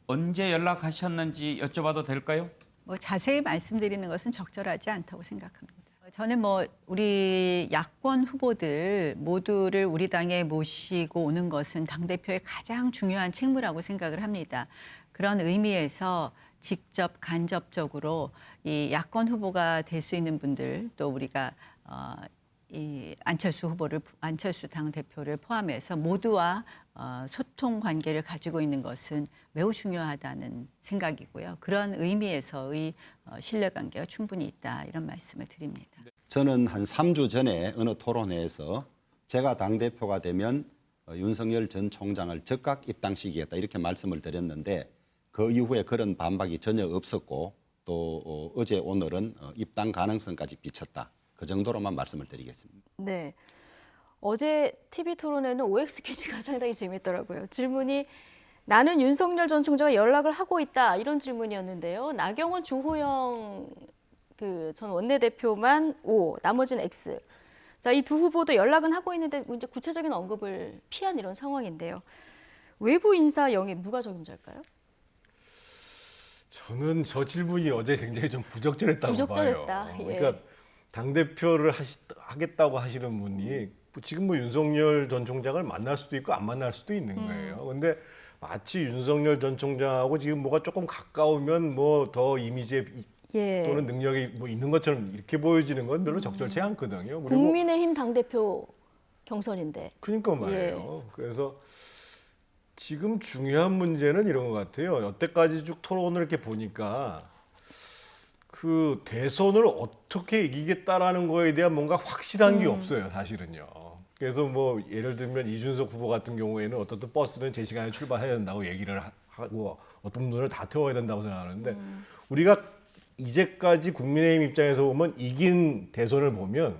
[SPEAKER 8] 언제 연락하셨는지 여쭤봐도 될까요?
[SPEAKER 9] 뭐 자세히 말씀드리는 것은 적절하지 않다고 생각합니다. 저는 뭐 우리 야권 후보들 모두를 우리 당에 모시고 오는 것은 당대표의 가장 중요한 책무라고 생각을 합니다. 그런 의미에서 직접 간접적으로 이 야권 후보가 될 수 있는 분들, 또 우리가 이 안철수 당대표를 포함해서 모두와 소통 관계를 가지고 있는 것은 매우 중요하다는 생각이고요. 그런 의미에서의 신뢰관계가 충분히 있다, 이런 말씀을 드립니다.
[SPEAKER 10] 저는 한 3주 전에 어느 토론회에서 제가 당대표가 되면 윤석열 전 총장을 즉각 입당시키겠다 이렇게 말씀을 드렸는데, 그 이후에 그런 반박이 전혀 없었고, 또 어제 오늘은 입당 가능성까지 비쳤다. 그 정도로만 말씀을 드리겠습니다.
[SPEAKER 1] 네. 어제 TV 토론에는 OX 퀴즈가 상당히 재밌더라고요. 질문이 나는 윤석열 전 총장과 연락을 하고 있다, 이런 질문이었는데요. 나경원, 주호영 전 원내대표만 O, 나머지는 X. 자, 이 두 후보도 연락은 하고 있는데 이제 구체적인 언급을 피한 이런 상황인데요. 외부 인사 영입 누가 적임자일까요?
[SPEAKER 4] 저는 저 질문이 어제 굉장히 좀 부적절했다고 봐요.
[SPEAKER 1] 예.
[SPEAKER 4] 그러니까 당대표를 하겠다고 하시는 분이 지금 뭐 윤석열 전 총장을 만날 수도 있고 안 만날 수도 있는 거예요. 근데 마치 윤석열 전 총장하고 지금 뭐가 조금 가까우면 뭐 더 이미지에
[SPEAKER 1] 예.
[SPEAKER 4] 또는 능력이 뭐 있는 것처럼 이렇게 보여지는 건 별로 적절치 않거든요. 그리고
[SPEAKER 1] 국민의힘 당대표 경선인데.
[SPEAKER 4] 그러니까 말이에요. 그래서 지금 중요한 문제는 이런 것 같아요. 여태까지 쭉 토론을 이렇게 보니까 그 대선을 어떻게 이기겠다라는 거에 대한 뭔가 확실한 게 없어요, 사실은요. 그래서 뭐 예를 들면 이준석 후보 같은 경우에는 어떻든 버스는 제 시간에 출발해야 된다고 얘기를 하고 어떤 분들은 다 태워야 된다고 생각하는데, 우리가 이제까지 국민의힘 입장에서 보면 이긴 대선을 보면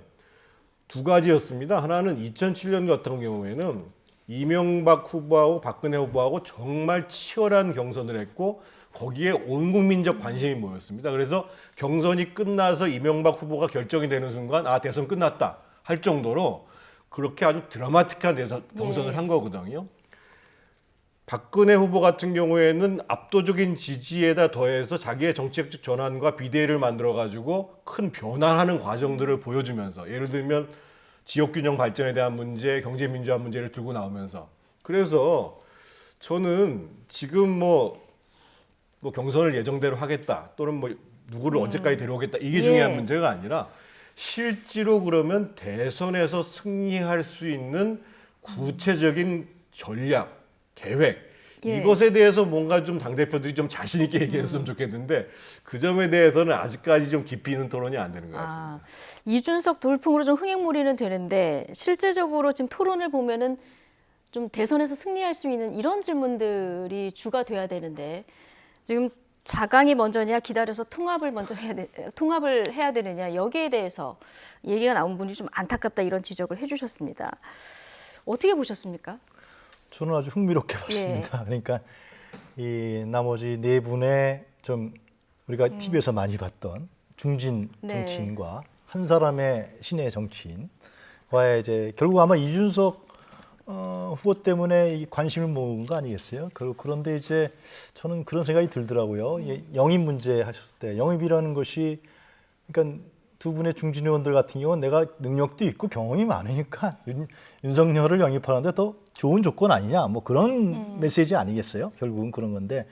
[SPEAKER 4] 두 가지였습니다. 하나는 2007년 같은 경우에는 이명박 후보하고 박근혜 후보하고 정말 치열한 경선을 했고 거기에 온 국민적 관심이 모였습니다. 그래서 경선이 끝나서 이명박 후보가 결정이 되는 순간 아, 대선 끝났다 할 정도로 그렇게 아주 드라마틱한 경선을 한 거거든요. 박근혜 후보 같은 경우에는 압도적인 지지에다 더해서 자기의 정책적 전환과 비대위를 만들어가지고 큰 변화하는 과정들을 보여주면서, 예를 들면 지역균형 발전에 대한 문제, 경제민주화 문제를 들고 나오면서, 그래서 저는 지금 뭐 경선을 예정대로 하겠다 또는 뭐 누구를 언제까지 데려오겠다 이게 중요한 문제가 아니라 실제로 그러면 대선에서 승리할 수 있는 구체적인 전략, 계획, 이것에 대해서 뭔가 좀 당대표들이 좀 자신 있게 얘기했으면 좋겠는데 그 점에 대해서는 아직까지 좀 깊이 있는 토론이 안 되는 것 같습니다.
[SPEAKER 1] 이준석 돌풍으로 좀 흥행몰이는 되는데 실제적으로 지금 토론을 보면은 좀 대선에서 승리할 수 있는 이런 질문들이 주가 돼야 되는데 지금 자강이 먼저냐 기다려서 통합을 해야 되느냐, 여기에 대해서 얘기가 나온 분이 좀 안타깝다 이런 지적을 해주셨습니다. 어떻게 보셨습니까?
[SPEAKER 2] 저는 아주 흥미롭게 봤습니다. 그러니까 이 나머지 네 분의 좀 우리가 TV에서 많이 봤던 중진 정치인과 한 사람의 신의 정치인과의 이제 결국 아마 이준석 후보 때문에 이 관심을 모은 거 아니겠어요? 그런데 이제 저는 그런 생각이 들더라고요. 영입 문제 하셨을 때 영입이라는 것이 그러니까 두 분의 중진 의원들 같은 경우는 내가 능력도 있고 경험이 많으니까 윤석열을 영입하는데 더 좋은 조건 아니냐, 뭐 그런 메시지 아니겠어요? 결국은 그런 건데,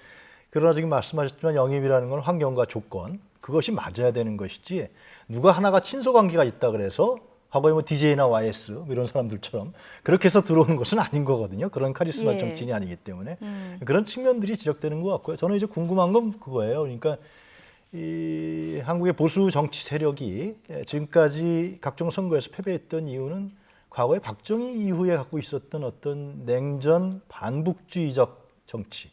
[SPEAKER 2] 그러나 지금 말씀하셨지만 영입이라는 건 환경과 조건, 그것이 맞아야 되는 것이지 누가 하나가 친소 관계가 있다 그래서 과거에 뭐 DJ나 YS 이런 사람들처럼 그렇게 해서 들어오는 것은 아닌 거거든요. 그런 카리스마 정치인이 아니기 때문에 그런 측면들이 지적되는 것 같고요. 저는 이제 궁금한 건 그거예요. 그러니까 이 한국의 보수 정치 세력이 지금까지 각종 선거에서 패배했던 이유는 과거에 박정희 이후에 갖고 있었던 어떤 냉전 반북주의적 정치,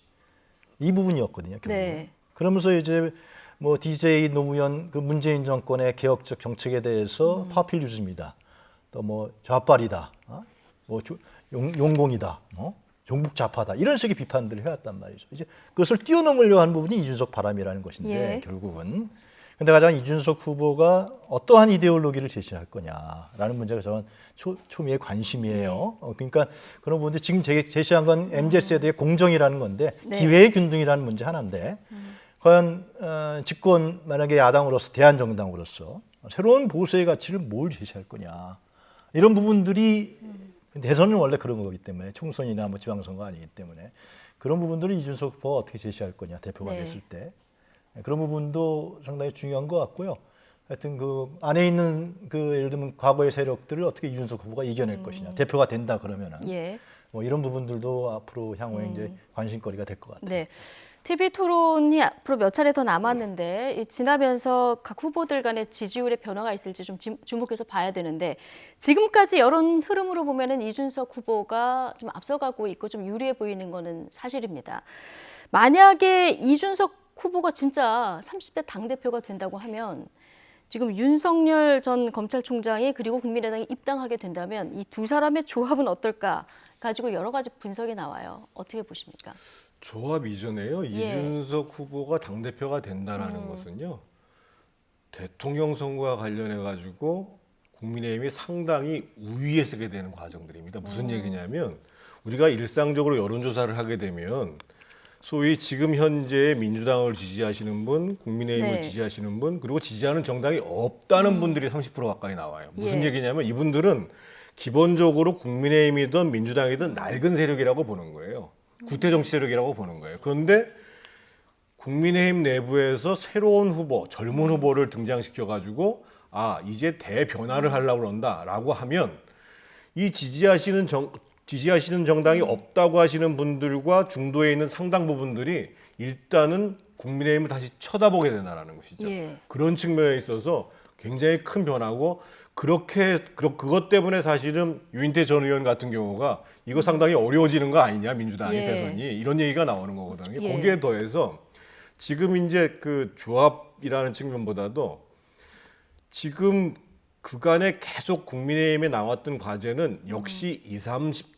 [SPEAKER 2] 이 부분이었거든요. 결국. 그러면서 이제 뭐 DJ 노무현 그 문재인 정권의 개혁적 정책에 대해서 파퓰리즘이다, 또 뭐 좌빨이다, 뭐 용공이다, 종북 좌파다, 이런 식의 비판들을 해왔단 말이죠. 이제 그것을 뛰어넘으려 한 부분이 이준석 바람이라는 것인데 결국은. 근데 가장 이준석 후보가 어떠한 이데올로기를 제시할 거냐라는 문제가 저는 초미의 관심이에요. 그러니까 그런 부분들 지금 제시한 건 MZ세대의 공정이라는 건데 기회의 균등이라는 문제 하나인데 과연 집권 만약에 야당으로서 대한정당으로서 새로운 보수의 가치를 뭘 제시할 거냐. 이런 부분들이 대선은 원래 그런 거기 때문에 총선이나 뭐 지방선거 아니기 때문에 그런 부분들을 이준석 후보가 어떻게 제시할 거냐 대표가
[SPEAKER 1] 네.
[SPEAKER 2] 됐을 때 그런 부분도 상당히 중요한 것 같고요. 하여튼 그 안에 있는 그 예를 들면 과거의 세력들을 어떻게 이준석 후보가 이겨낼 것이냐 대표가 된다 그러면은
[SPEAKER 1] 예.
[SPEAKER 2] 뭐 이런 부분들도 앞으로 향후에 이제 관심거리가 될 것 같아요.
[SPEAKER 1] 네. TV 토론이 앞으로 몇 차례 더 남았는데 이 지나면서 각 후보들 간의 지지율의 변화가 있을지 좀 주목해서 봐야 되는데 지금까지 여론 흐름으로 보면은 이준석 후보가 좀 앞서가고 있고 좀 유리해 보이는 거는 사실입니다. 만약에 이준석 후보가 진짜 30대 당대표가 된다고 하면 지금 윤석열 전 검찰총장이 그리고 국민의당에 입당하게 된다면 이 두 사람의 조합은 어떨까 가지고 여러 가지 분석이 나와요. 어떻게 보십니까?
[SPEAKER 4] 조합 이전에요.
[SPEAKER 1] 예.
[SPEAKER 4] 이준석 후보가 당대표가 된다라는 것은요. 대통령 선거와 관련해 가지고 국민의힘이 상당히 우위에 서게 되는 과정들입니다. 무슨 얘기냐면 우리가 일상적으로 여론조사를 하게 되면 소위 지금 현재 민주당을 지지하시는 분, 국민의힘을
[SPEAKER 1] 네.
[SPEAKER 4] 지지하시는 분, 그리고 지지하는 정당이 없다는 분들이 30% 가까이 나와요. 무슨
[SPEAKER 1] 예.
[SPEAKER 4] 얘기냐면 이분들은 기본적으로 국민의힘이든 민주당이든 낡은 세력이라고 보는 거예요. 구태 정치 세력이라고 보는 거예요. 그런데 국민의힘 내부에서 새로운 후보, 젊은 후보를 등장시켜 가지고 아 이제 대변화를 하려고 그런다라고 하면 이 지지하시는 정당이 없다고 하시는 분들과 중도에 있는 상당 부분들이 일단은 국민의힘을 다시 쳐다보게 된다는 것이죠.
[SPEAKER 1] 예.
[SPEAKER 4] 그런 측면에 있어서 굉장히 큰 변화고 그것 때문에 사실은 유인태 전 의원 같은 경우가 이거 상당히 어려워지는 거 아니냐 민주당의
[SPEAKER 1] 예.
[SPEAKER 4] 대선이 이런 얘기가 나오는 거거든요.
[SPEAKER 1] 예.
[SPEAKER 4] 거기에 더해서 지금 이제 그 조합이라는 측면보다도 지금 그간에 계속 국민의힘에 나왔던 과제는 역시 20,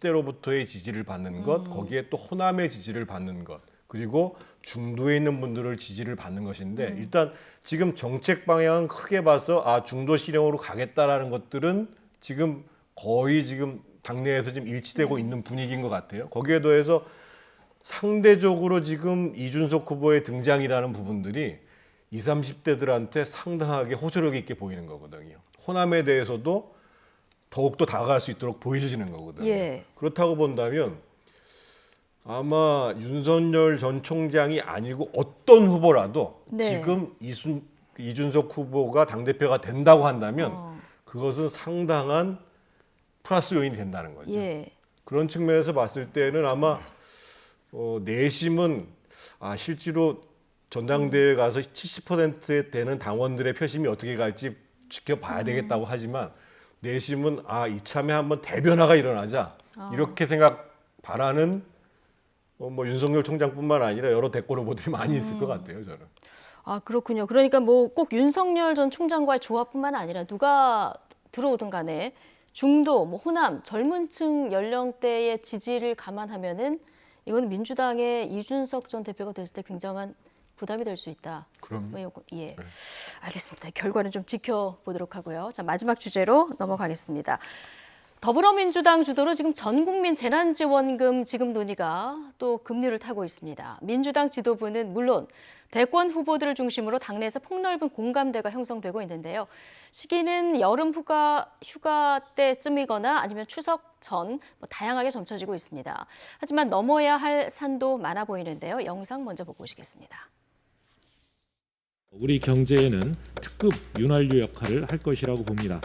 [SPEAKER 4] 30대로부터의 지지를 받는 것, 거기에 또 호남의 지지를 받는 것, 그리고 중도에 있는 분들을 지지를 받는 것인데 일단 지금 정책 방향은 크게 봐서 아 중도 실행으로 가겠다라는 것들은 지금 거의 지금 당내에서 지금 일치되고 있는 분위기인 것 같아요. 거기에 더해서 상대적으로 지금 이준석 후보의 등장이라는 부분들이 20, 30대들한테 상당하게 호소력 있게 보이는 거거든요. 호남에 대해서도 더욱더 다가갈 수 있도록 보여지는 거거든요.
[SPEAKER 1] 예.
[SPEAKER 4] 그렇다고 본다면 아마 윤석열 전 총장이 아니고 어떤 후보라도
[SPEAKER 1] 네.
[SPEAKER 4] 지금 이준석 후보가 당대표가 된다고 한다면 그것은 상당한 플러스 요인이 된다는 거죠.
[SPEAKER 1] 예.
[SPEAKER 4] 그런 측면에서 봤을 때는 아마 내심은 실제로 전당대회에 가서 70% 되는 당원들의 표심이 어떻게 갈지 지켜봐야 되겠다고 하지만 내심은 이참에 한번 대변화가 일어나자 이렇게 바라는 뭐 윤석열 총장뿐만 아니라 여러 대권 후보들이 많이 있을 것 같아요, 저는.
[SPEAKER 1] 아, 그렇군요. 그러니까 뭐 꼭 윤석열 전 총장과의 조합뿐만 아니라 누가 들어오든 간에 중도, 뭐 호남, 젊은 층 연령대의 지지를 감안하면은 이건 민주당의 이준석 전 대표가 됐을 때 굉장한 부담이 될 수 있다.
[SPEAKER 4] 그럼
[SPEAKER 1] 예, 알겠습니다. 결과는 좀 지켜보도록 하고요. 자, 마지막 주제로 넘어가겠습니다. 더불어민주당 주도로 지금 전 국민 재난지원금 지급 논의가 또 급류를 타고 있습니다. 민주당 지도부는 물론 대권 후보들을 중심으로 당내에서 폭넓은 공감대가 형성되고 있는데요. 시기는 여름 휴가 때쯤이거나 아니면 추석 전 다양하게 점쳐지고 있습니다. 하지만 넘어야 할 산도 많아 보이는데요. 영상 먼저 보고 오시겠습니다.
[SPEAKER 11] 우리 경제에는 특급 윤활유 역할을 할 것이라고 봅니다.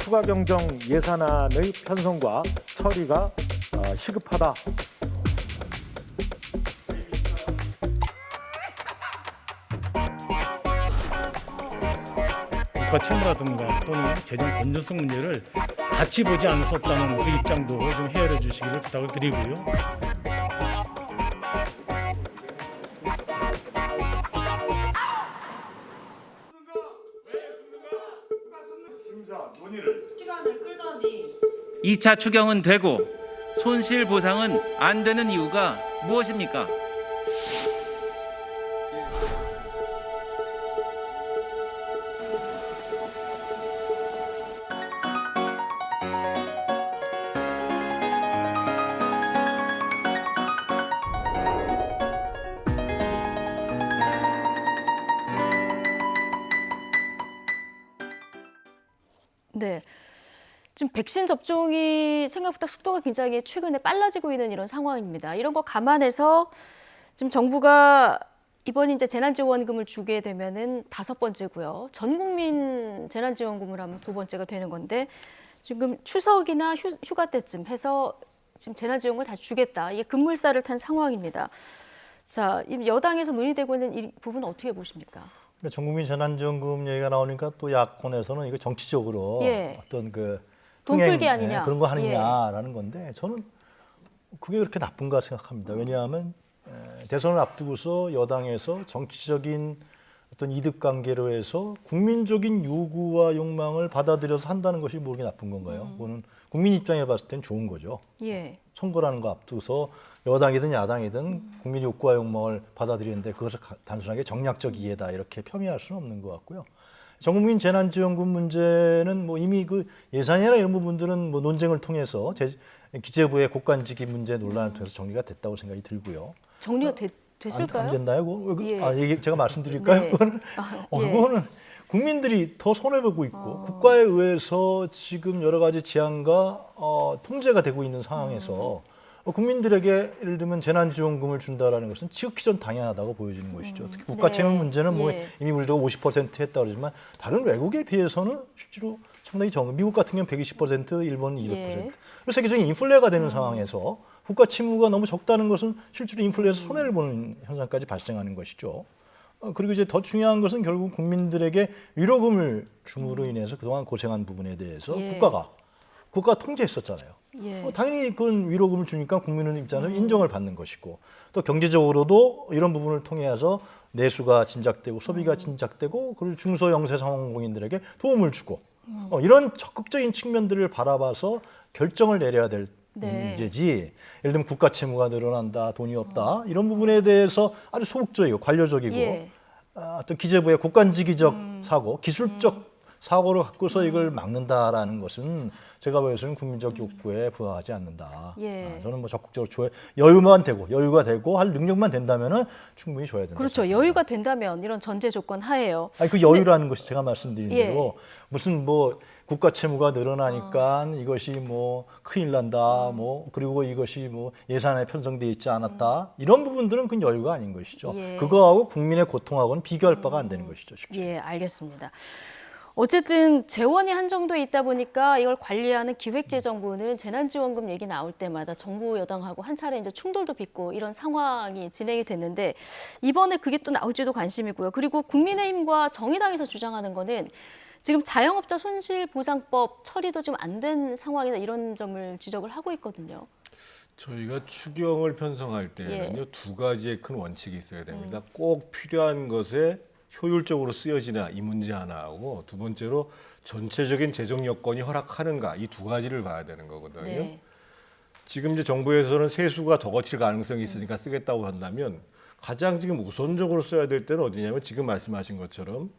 [SPEAKER 12] 추가 경정 예산안의 편성과 처리가 시급하다.
[SPEAKER 13] 국가 채무라든가 또는 재정 건전성 문제를 같이 보지 않을 수 없다는 그 입장도 좀 헤아려 주시기를 부탁을 드리고요.
[SPEAKER 14] 시간을 끌더니
[SPEAKER 15] 2차 추경은 되고 손실 보상은 안 되는 이유가 무엇입니까?
[SPEAKER 1] 네. 지금 백신 접종이 생각보다 속도가 굉장히 최근에 빨라지고 있는 이런 상황입니다. 이런 거 감안해서 지금 정부가 이번 이제 재난지원금을 주게 되면은 5번째고요. 전 국민 재난지원금을 하면 2번째가 되는 건데 지금 추석이나 휴가 때쯤 해서 지금 재난지원금을 다 주겠다. 이게 급물살을 탄 상황입니다. 자, 여당에서 논의되고 있는 이 부분 어떻게 보십니까?
[SPEAKER 2] 전 국민 재난지원금 얘기가 나오니까 또 야권에서는 이거 정치적으로 어떤 그
[SPEAKER 1] 돈 끌기 아니냐
[SPEAKER 2] 그런 거 하느냐라는 건데 저는 그게 그렇게 나쁜가 생각합니다. 왜냐하면 대선을 앞두고서 여당에서 정치적인 어떤 이득 관계로 해서 국민적인 요구와 욕망을 받아들여서 한다는 것이 모르게 나쁜 건가요? 그거는 국민 입장에 봤을 땐 좋은 거죠. 선거라는 거 앞두서 여당이든 야당이든 국민 욕구와 욕망을 받아들이는데 그것을 단순하게 정략적 이해다 이렇게 폄훼할 수는 없는 것 같고요. 전국민 재난지원금 문제는 뭐 이미 그 예산이나 이런 부분들은 뭐 논쟁을 통해서 기재부의 국간지기 문제 논란을 통해서 정리가 됐다고 생각이 들고요.
[SPEAKER 1] 정리가 됐을까요?
[SPEAKER 2] 안 됐나요? 이게 제가 말씀드릴까요? 그거는 국민들이 더 손해보고 있고 국가에 의해서 지금 여러 가지 제한과 통제가 되고 있는 상황에서 국민들에게 예를 들면 재난지원금을 준다라는 것은 지극히 전 당연하다고 보여지는 것이죠. 특히 국가채무 문제는 뭐 이미 우리가 50% 했다 그러지만 다른 외국에 비해서는 실제로 상당히 적은. 미국 같은 경우는 120%, 일본은 200%. 그리고 세계적인 인플레가 되는 상황에서 국가 채무가 너무 적다는 것은 실제로 인플레에서 손해를 보는 현상까지 발생하는 것이죠. 그리고 이제 더 중요한 것은 결국 국민들에게 위로금을 줌으로 인해서 그동안 고생한 부분에 대해서 국가가 통제했었잖아요. 당연히 그건 위로금을 주니까 국민의 입장에서 인정을 받는 것이고 또 경제적으로도 이런 부분을 통해서 내수가 진작되고 소비가 진작되고 그리고 중소영세 상공인들에게 도움을 주고 이런 적극적인 측면들을 바라봐서 결정을 내려야 될 문제지. 예를 들면 국가 채무가 늘어난다, 돈이 없다 이런 부분에 대해서 아주 소극적이고 관료적이고 어떤 기재부의 국간지기적 사고, 기술적 사고를 갖고서 이걸 막는다라는 것은 제가 보기에는 국민적 욕구에 부합하지 않는다. 저는 뭐 적극적으로 여유가 되고 할 능력만 된다면은 충분히 줘야 된다.
[SPEAKER 1] 그렇죠. 여유가 된다면 이런 전제 조건 하에요.
[SPEAKER 2] 그 여유라는 것이 제가 말씀드린 대로 무슨 뭐 국가 채무가 늘어나니까 이것이 뭐 큰일 난다, 뭐 그리고 이것이 뭐 예산에 편성돼 있지 않았다 이런 부분들은 그 여유가 아닌 것이죠. 그거하고 국민의 고통하고는 비교할 바가 안 되는 것이죠. 실제로.
[SPEAKER 1] 알겠습니다. 어쨌든 재원이 한정돼 있다 보니까 이걸 관리하는 기획재정부는 재난지원금 얘기 나올 때마다 정부 여당하고 한 차례 이제 충돌도 빚고 이런 상황이 진행이 됐는데 이번에 그게 또 나올지도 관심이고요. 그리고 국민의힘과 정의당에서 주장하는 거는 지금 자영업자 손실보상법 처리도 좀 안 된 상황이다 이런 점을 지적을 하고 있거든요.
[SPEAKER 4] 저희가 추경을 편성할 때는요 두 가지의 큰 원칙이 있어야 됩니다. 꼭 필요한 것에 효율적으로 쓰여지나 이 문제 하나하고 두 번째로 전체적인 재정 여건이 허락하는가 이 두 가지를 봐야 되는 거거든요. 지금 이제 정부에서는 세수가 더 거칠 가능성이 있으니까 쓰겠다고 한다면 가장 지금 우선적으로 써야 될 때는 어디냐면 지금 말씀하신 것처럼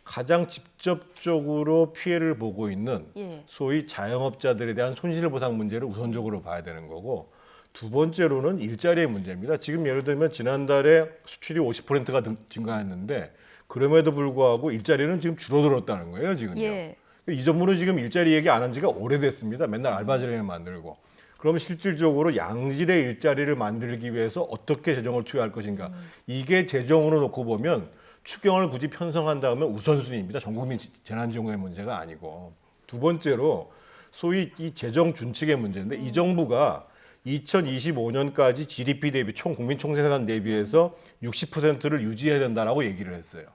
[SPEAKER 4] 가장 직접적으로 피해를 보고 있는 소위 자영업자들에 대한 손실보상 문제를 우선적으로 봐야 되는 거고 두 번째로는 일자리의 문제입니다. 지금 예를 들면 지난달에 수출이 50%가 증가했는데 그럼에도 불구하고 일자리는 지금 줄어들었다는 거예요, 지금요. 이 정부는 지금 일자리 얘기 안 한 지가 오래됐습니다. 맨날 알바자리만 만들고. 그러면 실질적으로 양질의 일자리를 만들기 위해서 어떻게 재정을 투여할 것인가. 이게 재정으로 놓고 보면 추경을 굳이 편성한 다음에 우선순위입니다. 전국민 재난지원금의 문제가 아니고. 두 번째로 소위 이 재정 준칙의 문제인데 이 정부가 2025년까지 GDP 대비 총 국민 총생산 대비해서 60%를 유지해야 된다라고 얘기를 했어요.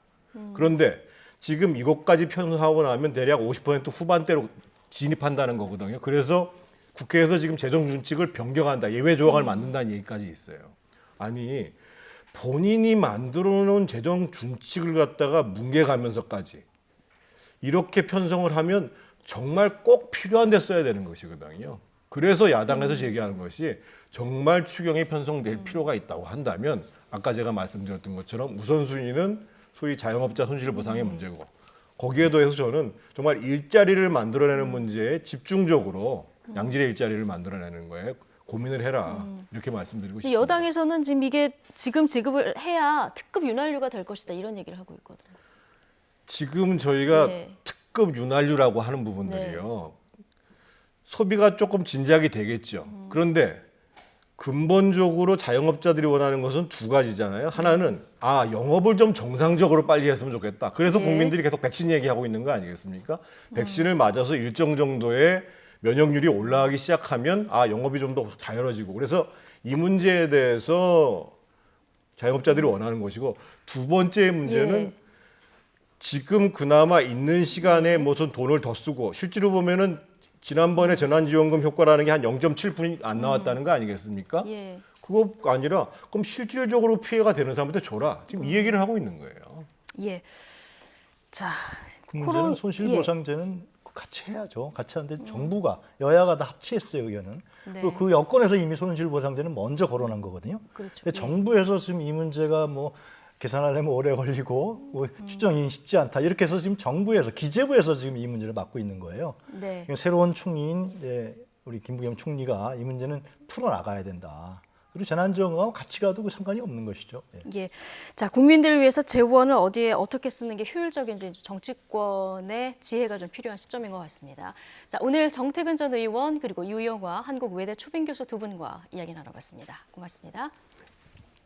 [SPEAKER 4] 그런데 지금 이것까지 편성하고 나면 대략 50% 후반대로 진입한다는 거거든요. 그래서 국회에서 지금 재정 준칙을 변경한다, 예외 조항을 만든다는 얘기까지 있어요. 아니 본인이 만들어 놓은 재정 준칙을 갖다가 뭉개가면서까지 이렇게 편성을 하면 정말 꼭 필요한 데 써야 되는 것이거든요. 그래서 야당에서 제기하는 것이 정말 추경이 편성될 필요가 있다고 한다면 아까 제가 말씀드렸던 것처럼 우선순위는 소위 자영업자 손실보상의 문제고 거기에 더해서 저는 정말 일자리를 만들어내는 문제에 집중적으로 양질의 일자리를 만들어내는 거에 고민을 해라 이렇게 말씀드리고 싶습니다.
[SPEAKER 1] 여당에서는 지금 이게 지금 지급을 해야 특급 윤활유가 될 것이다 이런 얘기를 하고 있거든요.
[SPEAKER 4] 지금 저희가 특급 윤활유라고 하는 부분들이요. 소비가 조금 진작이 되겠죠. 그런데 근본적으로 자영업자들이 원하는 것은 두 가지잖아요. 하나는 영업을 좀 정상적으로 빨리 했으면 좋겠다. 그래서 국민들이 계속 백신 얘기하고 있는 거 아니겠습니까? 백신을 맞아서 일정 정도의 면역률이 올라가기 시작하면 영업이 좀 더 자유로워지고, 그래서 이 문제에 대해서 자영업자들이 원하는 것이고, 두 번째 문제는 지금 그나마 있는 시간에 무슨 돈을 더 쓰고, 실제로 보면은 지난번에 재난지원금 효과라는 게 한 0.7% 안 나왔다는 거 아니겠습니까? 그거 아니라 그럼 실질적으로 피해가 되는 사람한테 줘라. 지금 이 얘기를 하고 있는 거예요.
[SPEAKER 1] 자,
[SPEAKER 2] 그 문제는 손실보상제는 같이 해야죠. 같이 하는데 정부가, 여야가 다 합치했어요, 의견은. 그리고 그 여건에서 이미 손실보상제는 먼저 거론한 거거든요. 근데 정부에서 지금 이 문제가 뭐 계산하려면 오래 걸리고 뭐 추정이 쉽지 않다, 이렇게 해서 지금 정부에서, 기재부에서 지금 이 문제를 맡고 있는 거예요. 새로운 총리인 우리 김부겸 총리가 이 문제는 풀어나가야 된다. 그리고 재난지원금하고 같이 가도 상관이 없는 것이죠.
[SPEAKER 1] 자, 국민들을 위해서 재원을 어디에 어떻게 쓰는 게 효율적인지 정치권의 지혜가 좀 필요한 시점인 것 같습니다. 자, 오늘 정태근 전 의원 그리고 유영화 한국외대 초빙교수 두 분과 이야기 나눠봤습니다. 고맙습니다.